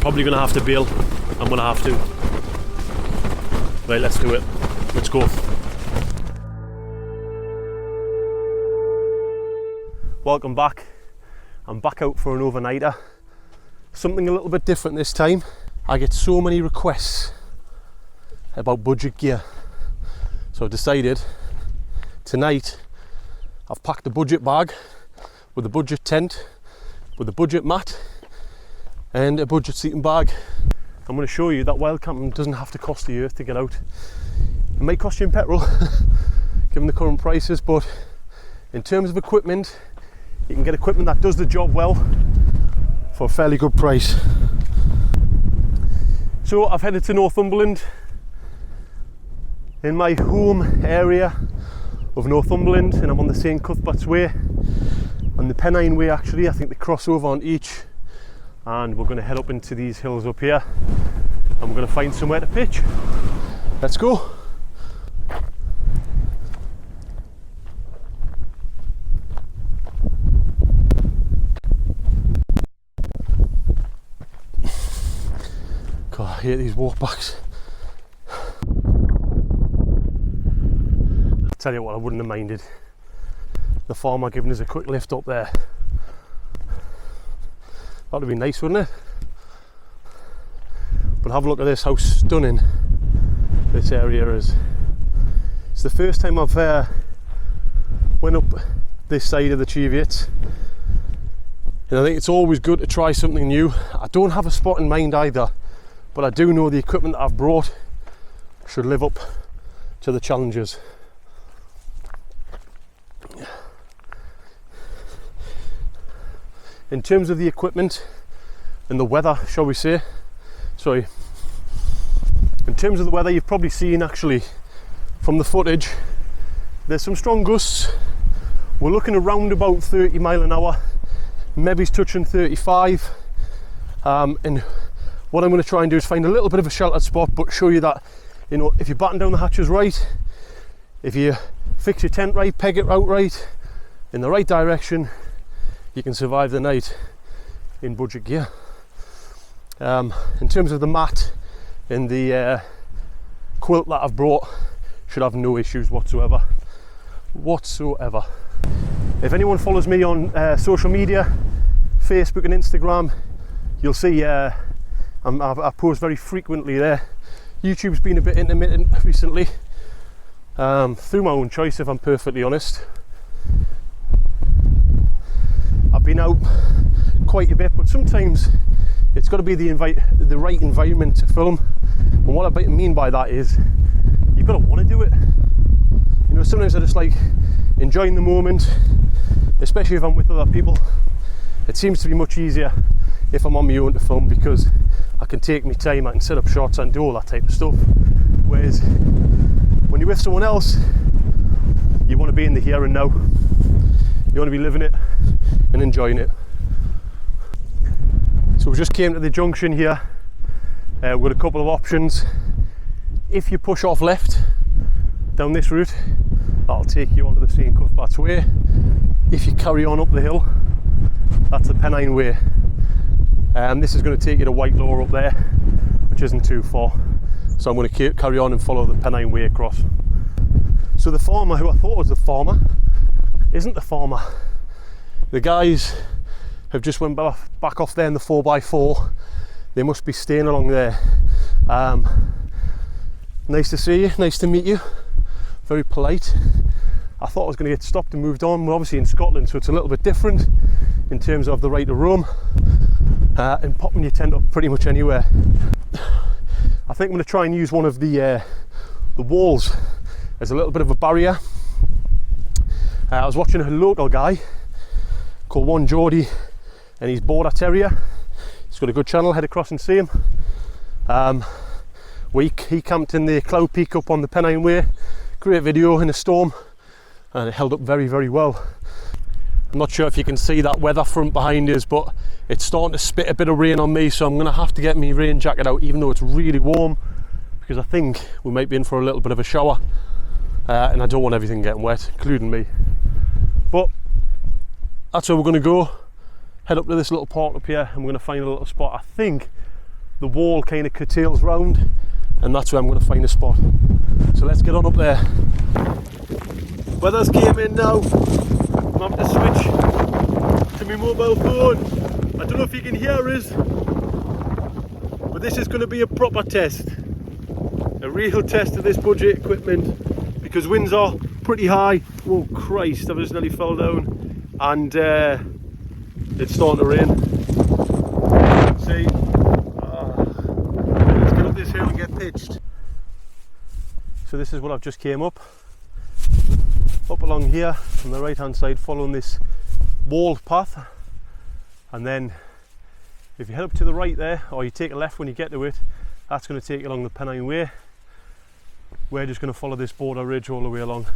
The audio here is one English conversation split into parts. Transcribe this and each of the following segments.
Probably gonna have to bail. I'm gonna have to. Right, let's do it. Let's go. Welcome back. I'm back out for an overnighter. Something a little bit different this time. I get so many requests about budget gear. So I decided tonight I've packed a budget bag with a budget tent, with a budget mat and a budget sleeping bag. I'm going to show you that wild camping doesn't have to cost the earth to get out. It might cost you in petrol given the current prices, but in terms of equipment, you can get equipment that does the job well for a fairly good price. So I've headed to Northumberland. In my home area of Northumberland, and I'm on the St Cuthbert's Way and the Pennine Way actually. I think they cross over on each, and we're going to head up into these hills up here and we're going to find somewhere to pitch. Let's go. God, I hate these walkbacks. I'll tell you what, I wouldn't have minded the farmer giving us a quick lift up there. That would be nice, wouldn't it? But have a look at this, how stunning this area is. It's the first time I've went up this side of the Cheviots, and I think it's always good to try something new. I don't have a spot in mind either, but I do know the equipment that I've brought should live up to the challenges. In terms of the equipment and the weather, shall we say, in terms of the weather, you've probably seen actually from the footage, there's some strong gusts. We're looking around about 30 mile an hour, maybe it's touching 35, and what I'm going to try and do is find a little bit of a sheltered spot, but show you that, you know, if you batten down the hatches right, if you fix your tent right, peg it out right, in the right direction, you can survive the night in budget gear. In terms of the mat and the quilt that I've brought, should have no issues whatsoever. If anyone follows me on social media, Facebook and Instagram, you'll see I post very frequently there. YouTube's been a bit intermittent recently, through my own choice if I'm perfectly honest. I've been out quite a bit, but sometimes it's got to be the right environment to film. And what I mean by that is you've got to want to do it. You know, sometimes I just like enjoying the moment, especially if I'm with other people. It seems to be much easier if I'm on my own to film, because I can take my time, I can set up shots and do all that type of stuff. Whereas when you're with someone else, you want to be in the here and now. You want to be living it and enjoying it. So we just came to the junction here. We've got a couple of options. If you push off left down this route, that'll take you onto the St Cuthbert's Way. If you carry on up the hill, that's the Pennine Way. This is going to take you to Whitelaw up there, which isn't too far. So I'm going to carry on and follow the Pennine Way across. So the farmer, who I thought was the farmer, isn't the farmer. The guys have just went back off there in the 4x4. They must be staying along there. Nice to see you, nice to meet you. Very polite. I thought I was going to get stopped and moved on. We're obviously in Scotland, so it's a little bit different in terms of the right to roam and popping your tent up pretty much anywhere. I think I'm going to try and use one of the walls as a little bit of a barrier. I was watching a local guy called Geordie, and he's Border Terrier. He's got a good channel, head across and see him. He camped in the Cloud Peak up on the Pennine Way. Great video in a storm, and it held up very, very well. I'm not sure if you can see that weather front behind us, but it's starting to spit a bit of rain on me, so I'm going to have to get my rain jacket out even though it's really warm, because I think we might be in for a little bit of a shower, and I don't want everything getting wet, including me. But that's where we're going to go. Head up to this little park up here, and we're going to find a little spot. I think the wall kind of curtails round, and that's where I'm going to find a spot. So let's get on up there. Weather's came in now. I'm having to switch to my mobile phone. I don't know if you can hear us, but this is going to be a proper test. A real test of this budget equipment, because winds are pretty high. Oh Christ, I've just nearly fell down. And it's starting to rain. See? Let's get up this hill and get pitched. So this is what I've just came up along here on the right hand side, following this walled path, and then if you head up to the right there, or you take a left when you get to it, that's going to take you along the Pennine Way. We're just going to follow this border ridge all the way along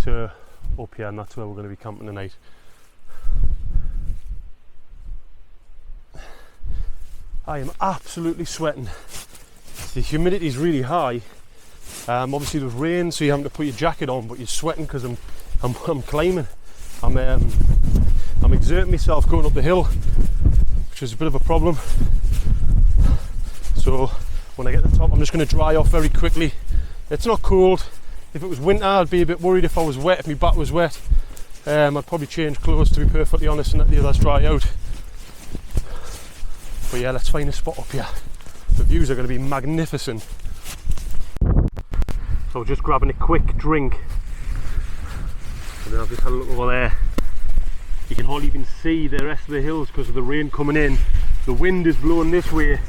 to up here, and that's where we're going to be camping tonight. I am absolutely sweating. The humidity is really high. Obviously there's rain, so you have to put your jacket on, but you're sweating because I'm climbing. I'm exerting myself going up the hill, which is a bit of a problem. So when I get to the top, I'm just going to dry off very quickly. It's not cold. If it was winter, I'd be a bit worried if I was wet, if my back was wet. I'd probably change clothes, to be perfectly honest, and let the others dry out. But yeah, let's find a spot up here. The views are going to be magnificent. So just grabbing a quick drink, and then I've just had a look over there. You can hardly even see the rest of the hills because of the rain coming in. The wind is blowing this way,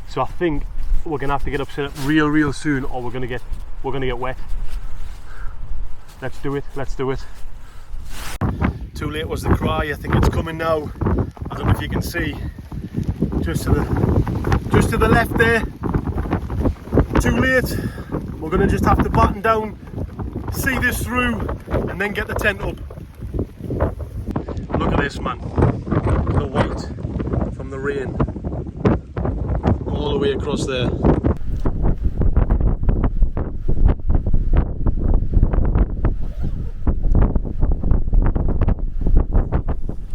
so I think we're going to have to get upset real soon, or we're going to get wet. Let's do it. Too late was the cry. I think it's coming now. I don't know if you can see, just to the left there. Too late. We're going to just have to batten down, see this through, and then get the tent up. Look at this, man. The white from the rain all the way across there.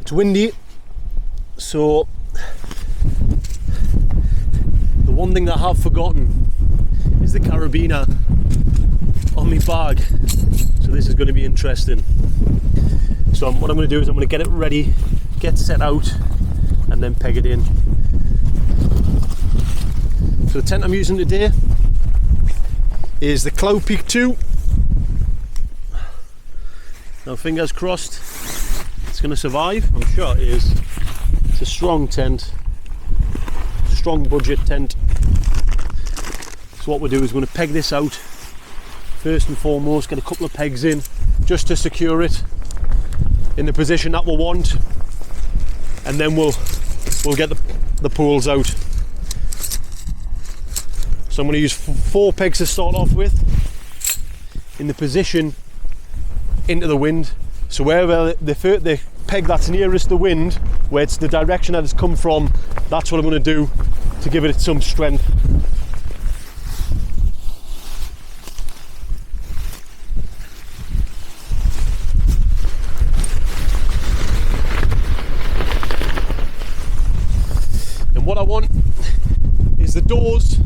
It's windy, so the one thing that I have forgotten is the carabiner on my bag, so this is going to be interesting. So what I'm going to do is I'm going to get it ready, get set out, and then peg it in. So the tent I'm using today is the Cloud Peak 2. Now fingers crossed it's going to survive. I'm sure it is. It's a strong tent, strong budget tent. So what we'll do is we're going to peg this out first and foremost, get a couple of pegs in just to secure it in the position that we'll want, and then we'll get the poles out. So I'm going to use 4 pegs to start off with, in the position into the wind. So wherever the peg that's nearest the wind, where it's the direction that it's come from, that's what I'm going to do to give it some strength. And what I want is the doors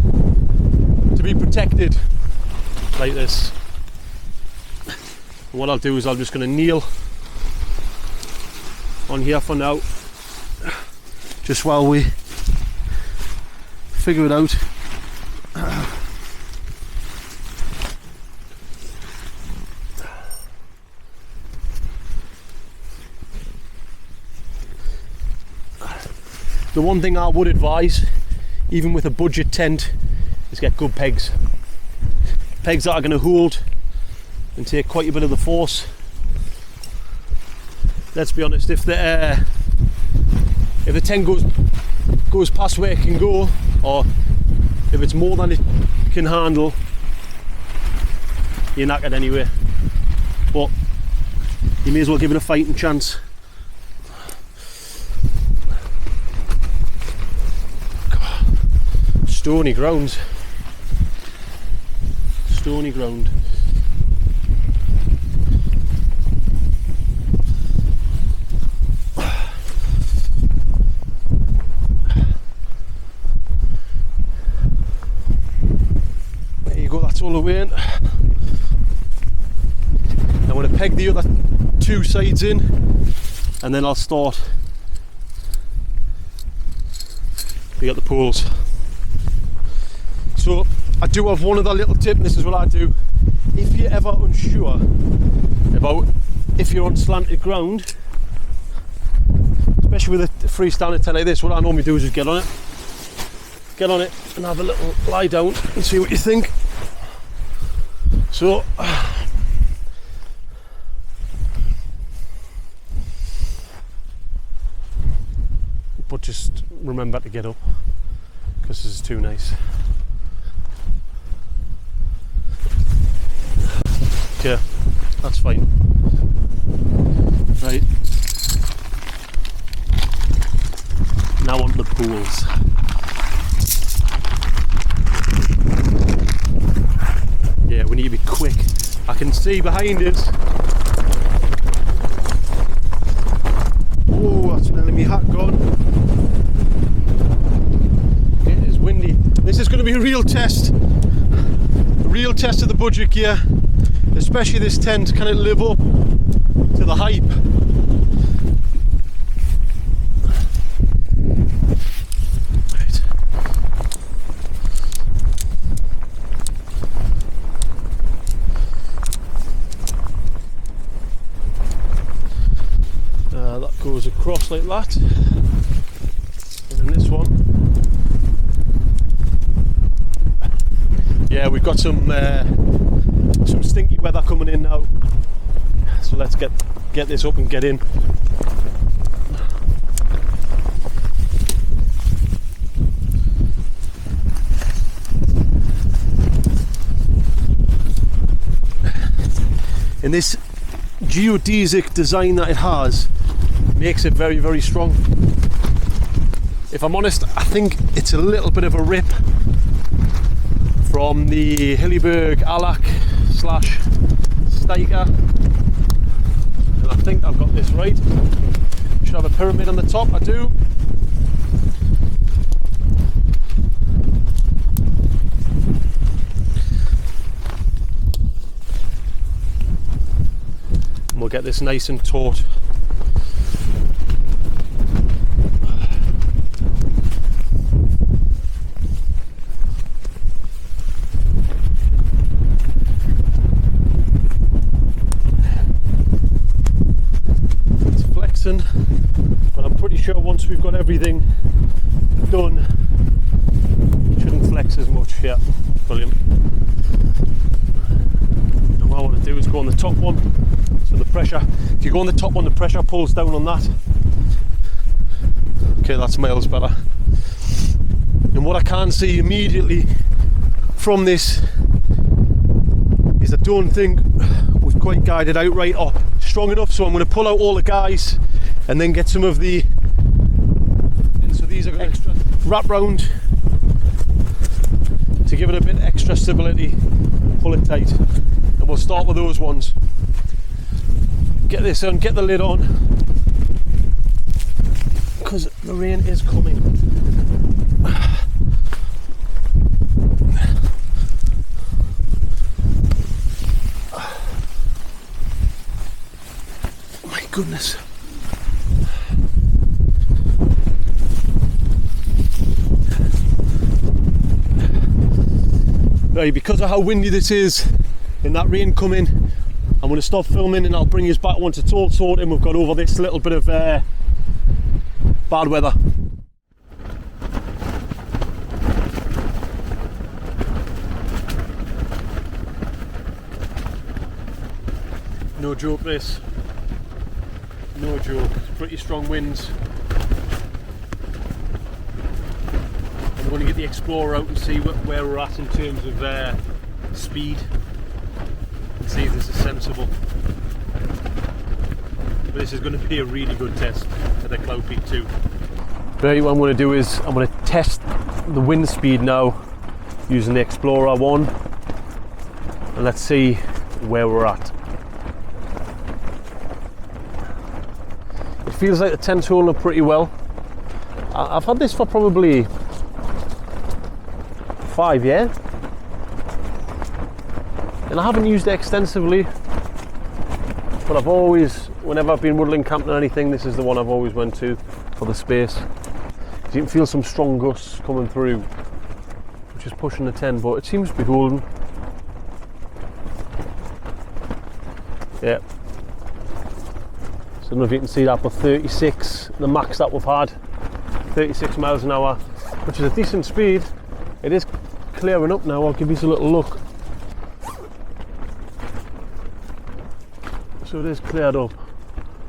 to be protected like this. And what I'll do is I'm just going to kneel on here for now, just while we figure it out. The one thing I would advise, even with a budget tent, is get good pegs. Pegs that are going to hold and take quite a bit of the force. Let's be honest, if the tent goes past where it can go, or if it's more than it can handle, you're knackered anyway. But you may as well give it a fighting chance. Stony ground. Stony ground. the way in. I'm going to peg the other two sides in, and then I'll start to get the poles. So I do have one other little tip, and this is what I do. If you're ever unsure about if you're on slanted ground, especially with a freestanding tent like this, what I normally do is just get on it and have a little lie down and see what you think. So but just remember to get up, because this is too nice. Okay, that's fine. Right, now on the pools. Yeah, we need to be quick. I can see behind us. Oh, that's nearly me hat gone. It is windy. This is going to be a real test. A real test of the budget gear. Especially this tent, can it live up to the hype? Right. That goes across like that. And then this one. Yeah, we've got some stinky weather coming in now, so let's get this up and get in. And this geodesic design that it has makes it very, very strong. If I'm honest, I think it's a little bit of a rip from the Hillyberg Alak / Stiker, and I think I've got this right. Should have a pyramid on the top, I do. And we'll get this nice and taut. But I'm pretty sure once we've got everything done, it shouldn't flex as much. Yeah, brilliant. And what I want to do is go on the top one, so the pressure, if you go on the top one, the pressure pulls down on that. Okay, that's miles better. And what I can see immediately from this is I don't think we've quite guided out right or strong enough, so I'm going to pull out all the guys and then get some of the, and so these are going to wrap round to give it a bit extra stability, pull it tight, and we'll start with those ones. Get this on, get the lid on, because the rain is coming. My goodness. Right, because of how windy this is and that rain coming, I'm going to stop filming and I'll bring you back once it's all sorted and we've got over this little bit of bad weather. No joke this, no joke, pretty strong winds. I'm going to get the Explorer out and see where we're at in terms of speed and see if this is sensible. But this is going to be a really good test for the Cloud Peak 2. Right, what I'm going to do is I'm going to test the wind speed now using the Explorer 1 and let's see where we're at. It feels like the tent's holding up pretty well. I've had this for probably 5 years. and I haven't used it extensively, but I've always, whenever I've been woodland camping or anything, this is the one I've always went to for the space. You can feel some strong gusts coming through, which is pushing the 10, but it seems to be holding. Yeah. So I don't know if you can see that, but 36, the max that we've had, 36 miles an hour, which is a decent speed. It is clearing up now. I'll give you a little look. So it is cleared up,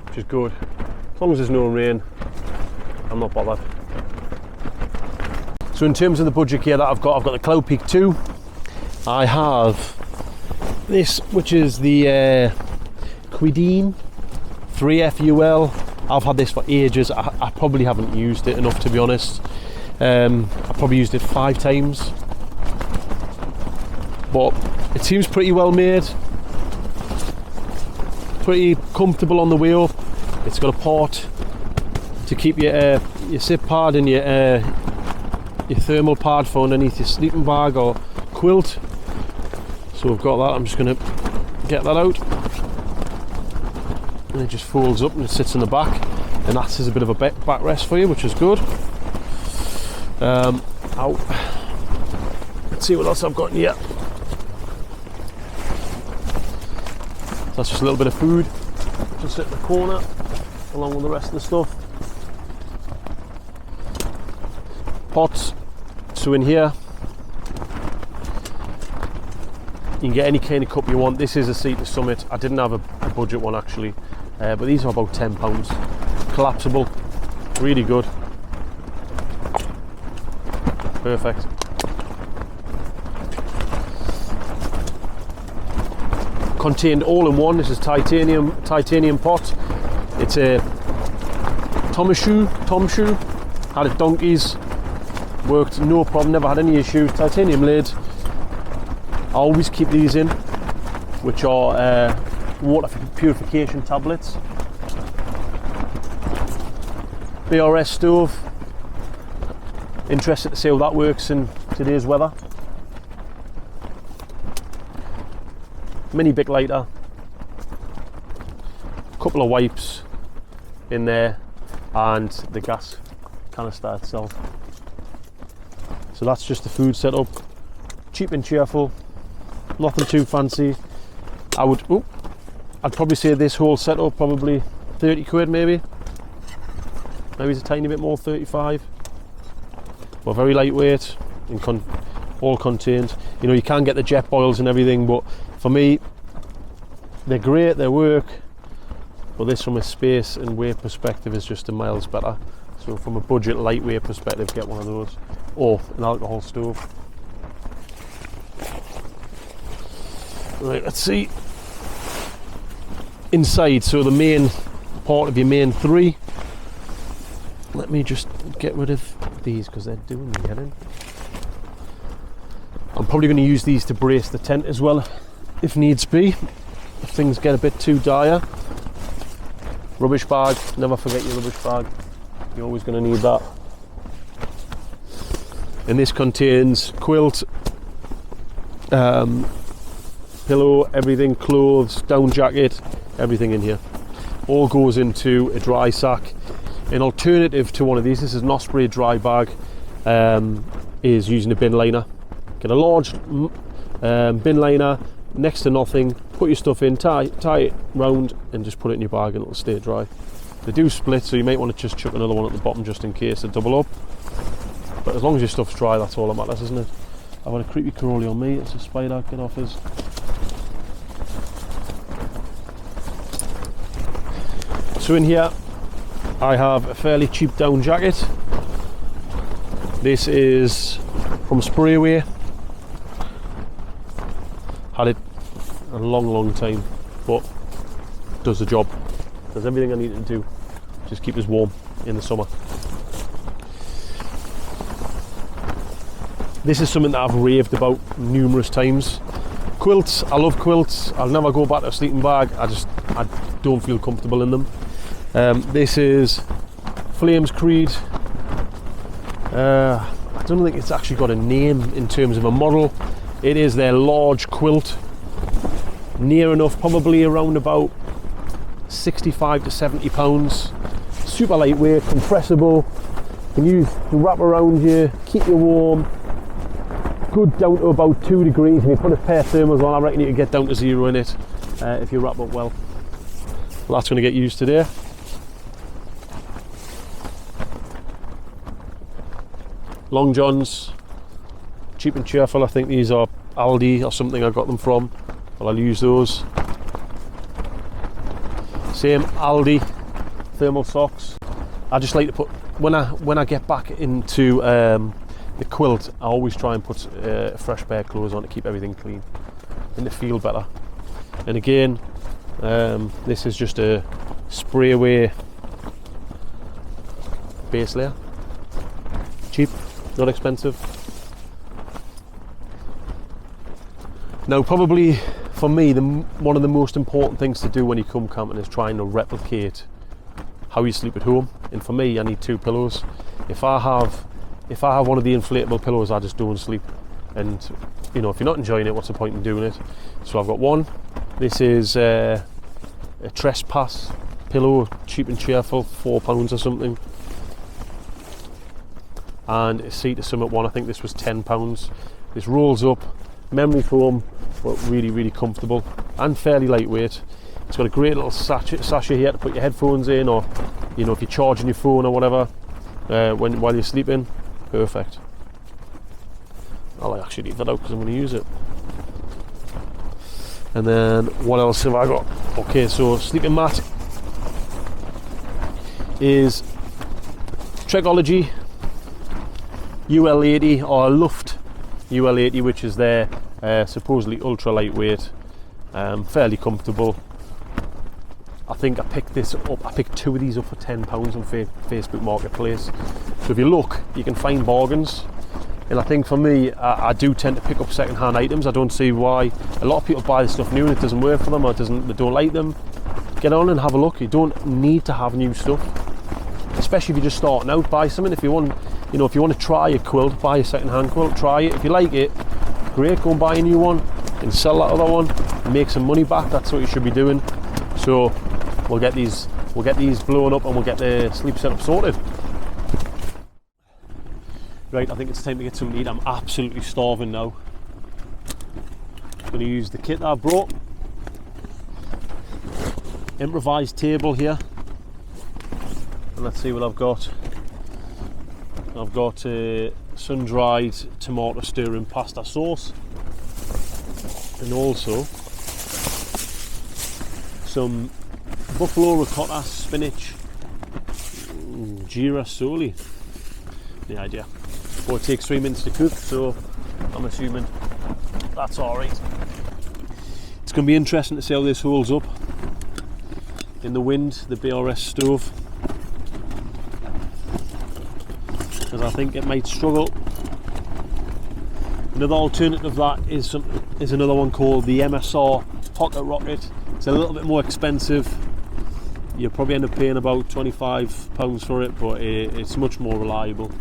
which is good. As long as there's no rain, I'm not bothered. So in terms of the budget gear that I've got the Cloud Peak 2. I have this, which is the Quidine 3FUL. I've had this for ages. I probably haven't used it enough, to be honest. I probably used it 5 times. But it seems pretty well made. Pretty comfortable on the way up. It's got a port to keep your zip pad and your thermal pad for underneath your sleeping bag or quilt. So we've got that. I'm just going to get that out. And it just folds up and it sits in the back. And that is a bit of a backrest for you, which is good. Let's see what else I've got in here. So that's just a little bit of food. Just sit in the corner along with the rest of the stuff. Pots. So in here you can get any kind of cup you want. This is a Sea to Summit. I didn't have a budget one actually, but these are about £10. Collapsible, really good, perfect. Contained all in one. This is titanium pot. It's a Tom shoe. Had it donkeys. Worked no problem, never had any issues. Titanium lid. I always keep these in, which are water purification tablets. BRS stove. Interested to see how that works in today's weather. Mini Bic lighter. Couple of wipes in there, and the gas canister itself. So that's just the food setup. Cheap and cheerful, nothing too fancy. I'd probably say this whole setup probably 30 quid maybe. Maybe it's a tiny bit more, 35. But very lightweight and all contained. You know, you can get the jet boils and everything, but for me, they're great, they work. But this, from a space and weight perspective, is just a miles better. So from a budget lightweight perspective, get one of those, or an alcohol stove. Right, let's see inside. So the main part of your main 3. Let me just get rid of these because they're doing me head in. I'm probably going to use these to brace the tent as well, if needs be, if things get a bit too dire. Rubbish bag, never forget your rubbish bag. You're always going to need that. And this contains quilt, pillow, everything, clothes, down jacket, everything in here. All goes into a dry sack. An alternative to one of these, this is an Osprey dry bag, is using a bin liner. Get a large bin liner, next to nothing, put your stuff in, tie it round and just put it in your bag and it'll stay dry. They do split, so you might want to just chuck another one at the bottom just in case they double up. But as long as your stuff's dry, that's all that matters, isn't it? I've had a creepy crawly on me, it's a spider, get off us. So in here I have a fairly cheap down jacket. This is from Sprayway. Had it a long time, but does the job. Does everything I need it to do. Just keep us warm in the summer. This is something that I've raved about numerous times. Quilts, I love quilts. I'll never go back to a sleeping bag. I don't feel comfortable in them. This is Flames Creed. I don't think it's actually got a name in terms of a model. It is their large quilt. near enough, probably around about 65 to 70 pounds. Super lightweight, compressible, can use to wrap around you, keep you warm. Good down to about 2 degrees. If you put a pair of thermals on, I reckon you can get down to 0 in it if you wrap up well. Well, that's going to get used today. Long johns, cheap and cheerful. I think these are Aldi or something I got them from, but I'll use those. Same Aldi thermal socks. I just like to put, when I get back into the quilt, I always try and put a fresh pair of clothes on to keep everything clean and to feel better. And again, this is just a spray away base layer. Cheap, not expensive. Now, probably for me, one of the most important things to do when you come camping is trying to replicate how you sleep at home. And for me, I need 2 pillows. If I have one of the inflatable pillows, I just don't sleep. And you know, if you're not enjoying it, what's the point in doing it? So I've got one. This is a Trespass pillow, cheap and cheerful, £4 or something. And a Sea to Summit one, I think this was £10. This rolls up, memory foam, but really, really comfortable and fairly lightweight. It's got a great little sachet here to put your headphones in, or you know, if you're charging your phone or whatever while you're sleeping. Perfect. I'll actually leave that out because I'm going to use it. And then what else have I got? Okay, so sleeping mat is Trekology UL80 or Luft UL80, which is their supposedly ultra lightweight, fairly comfortable. I think I picked this up. I picked 2 of these up for £10 on Facebook Marketplace. So if you look, you can find bargains. And I think for me, I do tend to pick up second-hand items. I don't see why. A lot of people buy this stuff new and it doesn't work for them, or they don't like them. Get on and have a look. You don't need to have new stuff, especially if you're just starting out. Buy something. If you want, you know, if you want to try a quilt, buy a second-hand quilt. Try it. If you like it, great. Go and buy a new one and sell that other one and make some money back. That's what you should be doing. So we'll get these blown up and we'll get the sleep setup sorted. Right, I think it's time to get something to eat. I'm absolutely starving now. I'm going to use the kit that I brought. Improvised table here. And let's see what I've got. I've got a sun-dried tomato stirring pasta sauce. And also some buffalo ricotta, spinach, girasoli. The idea. Well, it takes 3 minutes to cook, so I'm assuming that's alright. It's going to be interesting to see how this holds up in the wind, the BRS stove, because I think it might struggle. Another alternative that is another one called the MSR Pocket Rocket. It's a little bit more expensive. You'll probably end up paying about £25 for it, but it's much more reliable.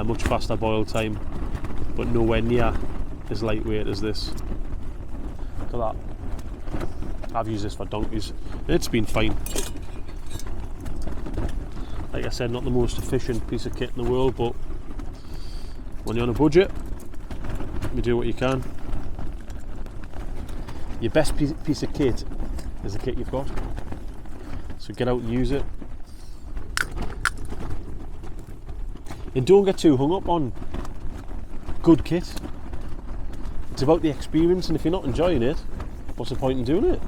Much faster boil time, but nowhere near as lightweight as this. Look at that. I've used this for donkeys. It's been fine. Like I said, not the most efficient piece of kit in the world, but when you're on a budget, you do what you can. Your best piece of kit is the kit you've got. So get out and use it. And don't get too hung up on good kit. It's about the experience, and if you're not enjoying it, what's the point in doing it?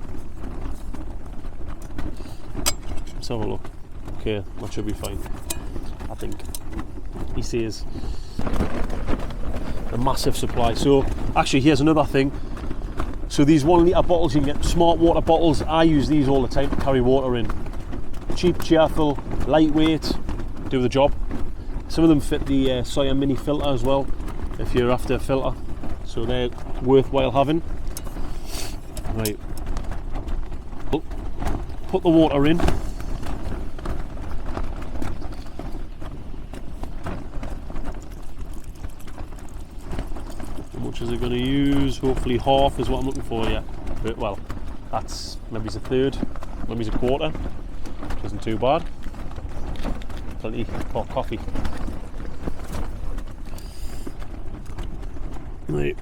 Let's have a look. Okay, that should be fine, I think. He says a massive supply. So actually, here's another thing. So these 1 litre bottles, you can get smart water bottles. I use these all the time to carry water in. Cheap, cheerful, lightweight, do the job. Some of them fit the Sawyer mini filter as well, if you're after a filter, so they're worthwhile having. Right, put the water in. How much is it going to use? Hopefully half is what I'm looking for, yeah. well, that's maybe it's a third, maybe it's a quarter, which isn't too bad. Plenty for coffee. Right.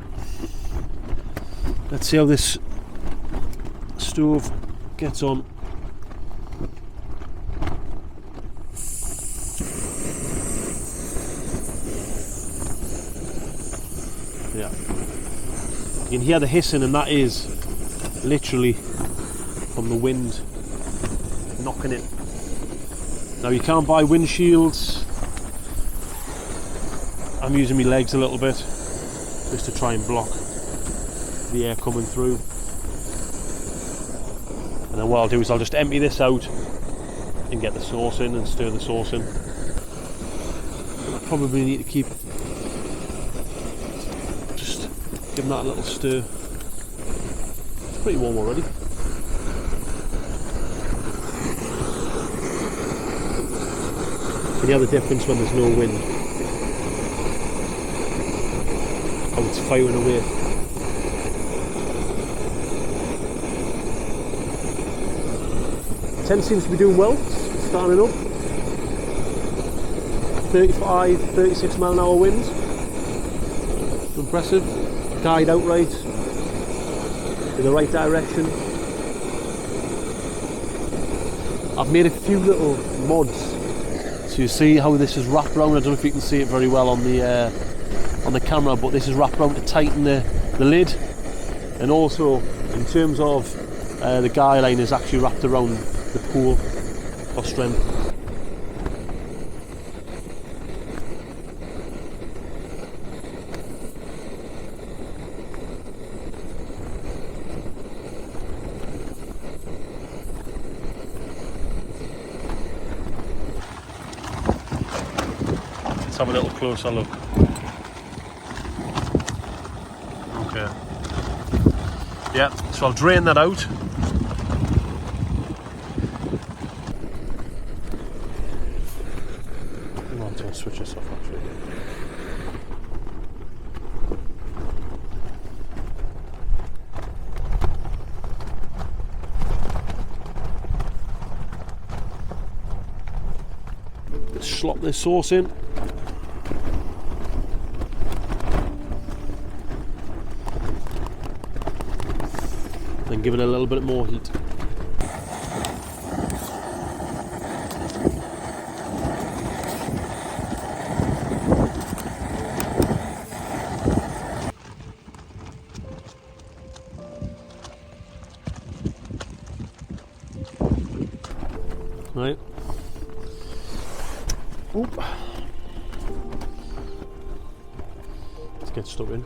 Let's see how this stove gets on. Yeah. You can hear the hissing, and that is literally from the wind knocking it. Now you can't buy windshields. I'm using my legs a little bit just to try and block the air coming through. And then what I'll do is I'll just empty this out and get the sauce in and stir the sauce in. I probably need to keep just giving that a little stir. It's pretty warm already. Can you hear the difference when there's no wind? How it's firing away. Tent seems to be doing well, it's starting up. 35, 36 mile an hour winds. Impressive. Died outright in the right direction. I've made a few little mods, so you see how this is wrapped around. I don't know if you can see it very well on the camera, but this is wrapped around to tighten the lid, and also in terms of the guy line is actually wrapped around the pool for strength. Let's have a little closer look. Okay. Yeah, so I'll drain that out. Switch this off actually. Let's slop this sauce in. Then give it a little bit more heat. Right. Oop. Let's get stuck in.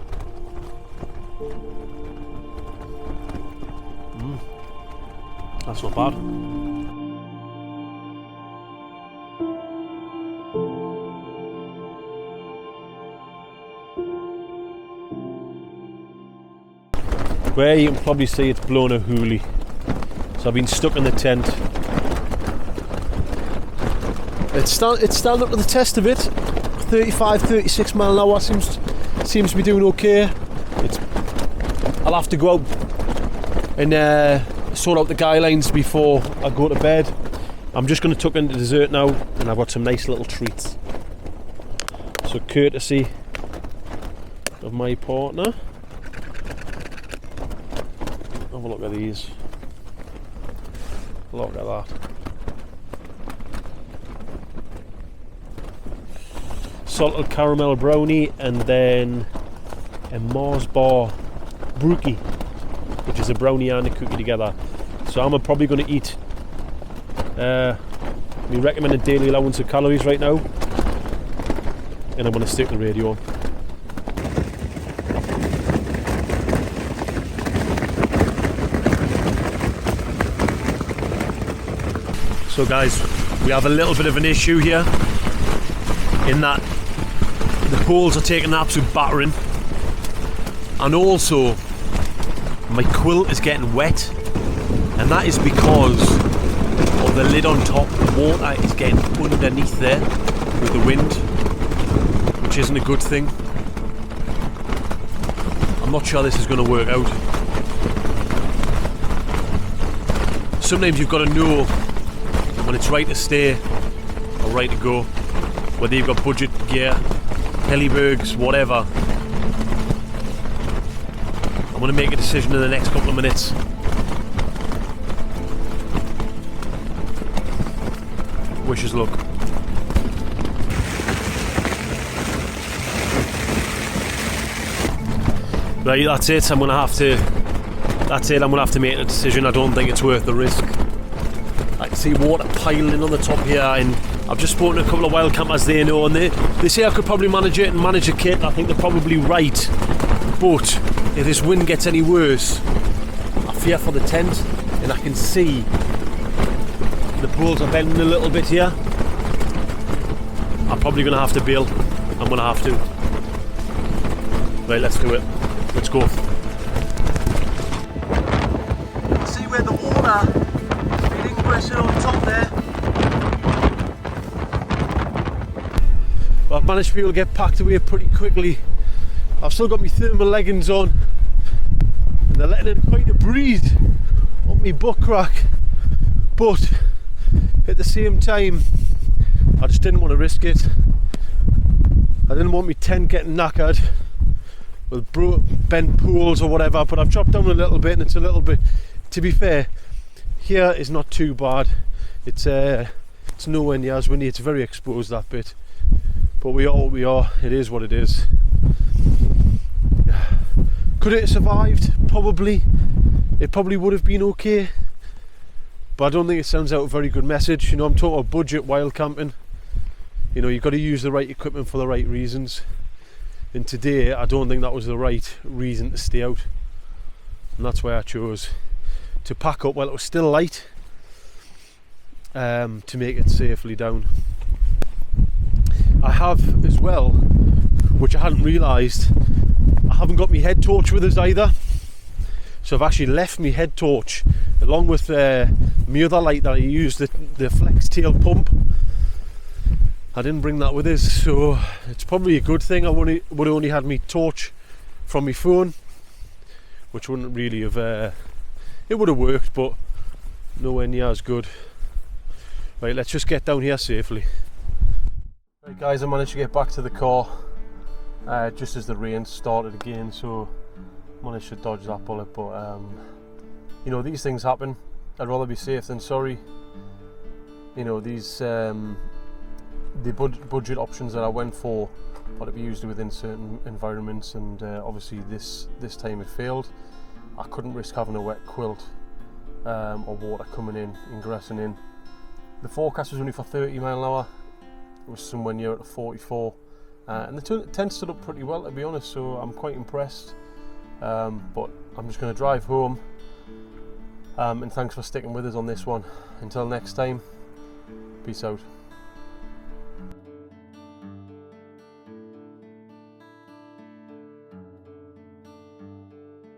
That's not bad. Where you can probably see it's blown a hoolie. So I've been stuck in the tent. It's standing up to the test a bit. 35, 36 mile an hour seems to be doing okay. I'll have to go out and sort out the guy lines before I go to bed. I'm just going to tuck into dessert now, and I've got some nice little treats. So courtesy of my partner. Have a look at these. Look at that. Salted caramel brownie, and then a Mars bar brookie, which is a brownie and a cookie together. So I'm probably going to eat my recommended daily allowance of calories right now, and I'm going to stick the radio on. So guys, we have a little bit of an issue here in that the poles are taking an absolute battering, and also my quilt is getting wet, and that is because of the lid on top. The water is getting underneath there with the wind, which isn't a good thing. I'm not sure this is going to work out. sometimes you've got to know when it's right to stay or right to go, whether you've got budget gear, helibergs, whatever. I'm going to make a decision in the next couple of minutes. Wish us luck. Right, that's it. I'm going to have to make a decision. I don't think it's worth the risk. I can see water piling on the top here, and I've just spoken to a couple of wild campers they know, and they say I could probably manage it and manage a kit. I think they're probably right, but if this wind gets any worse, I fear for the tent, and I can see the poles are bending a little bit here. I'm probably going to have to bail. I'm going to have to. Right, let's do it. Let's go. See where the water is ingressing on top there. Well, I've managed to be able to get packed away pretty quickly. I've still got my thermal leggings on, and they're letting in quite a breeze on my butt crack, but at the same time I just didn't want to risk it. I didn't want my tent getting knackered with bent pools or whatever, but I've chopped down a little bit, and it's a little bit, to be fair, here is not too bad. It's nowhere near as windy. It's very exposed, that bit, but we are what we are. It is what it is. Could it have survived? Probably. It probably would have been okay, but I don't think it sends out a very good message. You know, I'm talking about budget wild camping. You know, you've got to use the right equipment for the right reasons, and today I don't think that was the right reason to stay out, and that's why I chose to pack up while it was still light, to make it safely down. I have as well, which I hadn't realised, I haven't got my head torch with us either, so I've actually left my head torch along with my other light that I use, the flex tail pump. I didn't bring that with us, so it's probably a good thing. I would have only had my torch from my phone, which wouldn't really have, it would have worked, but nowhere near as good. Right, let's just get down here safely. Right guys, I managed to get back to the car just as the rain started again, so managed to dodge that bullet, but you know, these things happen. I'd rather be safe than sorry. You know, these the budget options that I went for are to be used within certain environments, and obviously this time it failed. I couldn't risk having a wet quilt or water coming in, ingressing in. The forecast was only for 30 mile an hour. It was somewhere near at 44, and the tent stood up pretty well, to be honest, so I'm quite impressed. But I'm just going to drive home, and thanks for sticking with us on this one. Until next time, peace out.